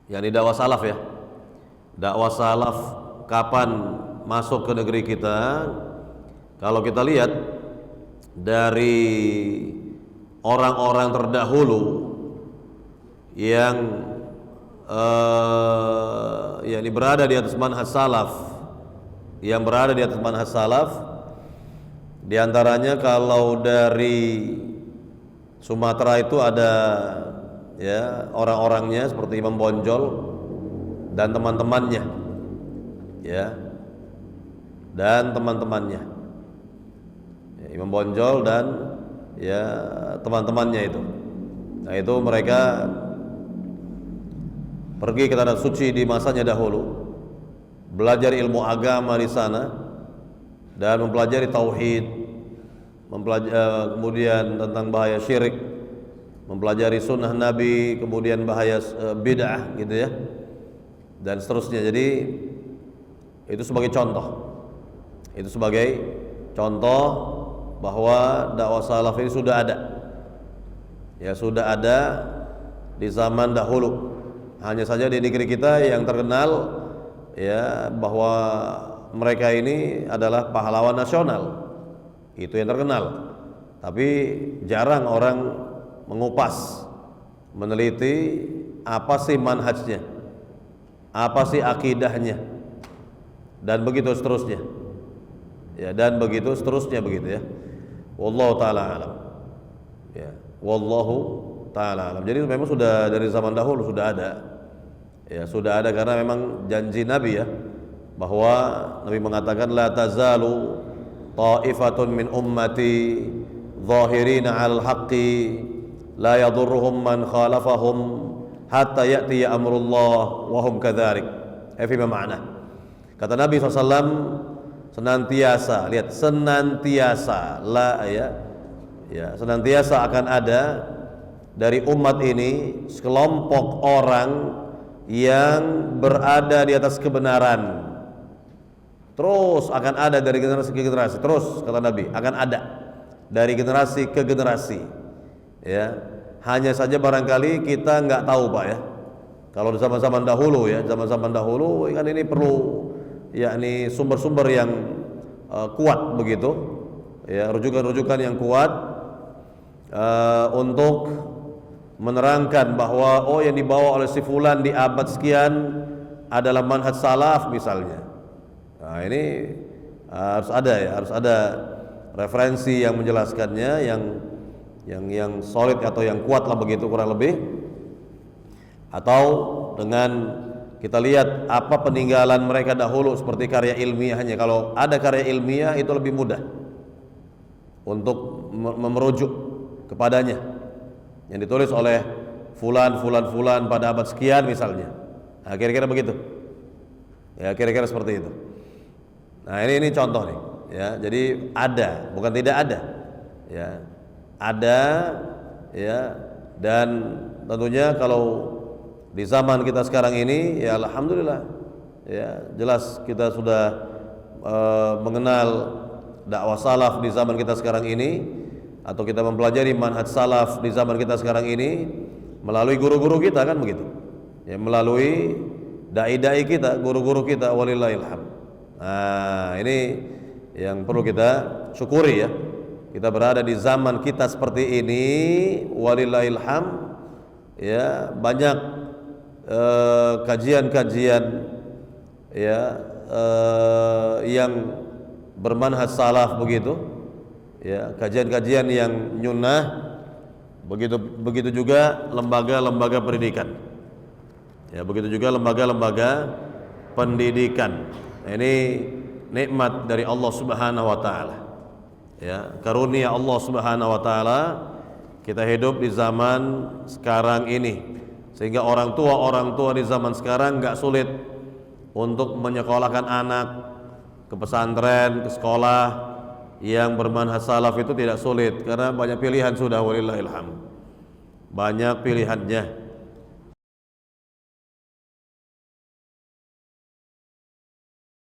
yakni dakwah salaf ya. Dakwah salaf kapan masuk ke negeri kita? Kalau kita lihat dari orang-orang terdahulu yang yakni berada di atas manhaj salaf, di antaranya kalau dari Sumatera itu ada ya orang-orangnya seperti Imam Bonjol dan teman-temannya, ya, Imam Bonjol dan ya teman-temannya itu. Nah itu mereka pergi ke tanah suci di masanya dahulu, belajar ilmu agama di sana dan mempelajari tauhid, kemudian tentang bahaya syirik, mempelajari sunnah Nabi, kemudian bahaya bid'ah gitu ya, dan seterusnya. Jadi itu sebagai contoh bahwa dakwah salaf ini sudah ada di zaman dahulu. Hanya saja di negeri kita yang terkenal ya bahwa mereka ini adalah pahlawan nasional, itu yang terkenal. Tapi jarang orang mengupas, meneliti apa sih manhajnya, apa sih akidahnya, dan begitu seterusnya. Ya, dan begitu seterusnya begitu ya. Wallahu taala alam. Ya, wallahu taala alam. Jadi memang sudah dari zaman dahulu sudah ada. Ya, sudah ada karena memang janji Nabi ya, bahwa Nabi mengatakan la tazalu ta'ifatun min ummati zahirina 'alal haqqi la yadurruhum man khalafahum hatta ya'tiya amrullah wa hum kadzalik. Fi ma'na. Kata Nabi SAW, senantiasa, lihat, senantiasa akan ada dari umat ini sekelompok orang yang berada di atas kebenaran. Terus akan ada dari generasi ke generasi. Terus kata Nabi, akan ada dari generasi ke generasi. Ya, hanya saja barangkali kita nggak tahu Pak ya. Kalau di zaman-zaman dahulu ya, kan ini perlu yakni sumber-sumber yang kuat begitu. Ya, rujukan-rujukan yang kuat untuk menerangkan bahwa yang dibawa oleh si fulan di abad sekian adalah manhaj salaf misalnya. Nah, ini harus ada referensi yang menjelaskannya yang solid atau yang kuat lah begitu kurang lebih. Atau dengan kita lihat apa peninggalan mereka dahulu seperti karya ilmiahnya. Kalau ada karya ilmiah itu lebih mudah untuk merujuk kepadanya, yang ditulis oleh fulan pada abad sekian misalnya. Nah, kira-kira begitu. Ya, kira-kira seperti itu. Nah, ini contoh nih, ya. Jadi ada, bukan tidak ada. Ya. Ada ya, dan tentunya kalau di zaman kita sekarang ini ya alhamdulillah ya, jelas kita sudah mengenal dakwah salaf di zaman kita sekarang ini, atau kita mempelajari manhaj salaf di zaman kita sekarang ini melalui guru-guru kita kan begitu. Ya, melalui dai-dai kita, guru-guru kita, walillahil hamd. Nah, ini yang perlu kita syukuri ya. Kita berada di zaman kita seperti ini, walillahil hamd. Ya, banyak kajian-kajian ya yang bermanhaj salaf begitu. Ya, kajian-kajian yang nyunnah, begitu juga lembaga-lembaga pendidikan. Ya, begitu juga lembaga-lembaga pendidikan. Nah, ini nikmat dari Allah Subhanahu wa taala. Ya, karunia Allah Subhanahu wa taala kita hidup di zaman sekarang ini, sehingga orang tua di zaman sekarang nggak sulit untuk menyekolahkan anak ke pesantren, ke sekolah yang bermanhaj salaf. Itu tidak sulit karena banyak pilihan sudah, walillahil hamd. Banyak pilihannya.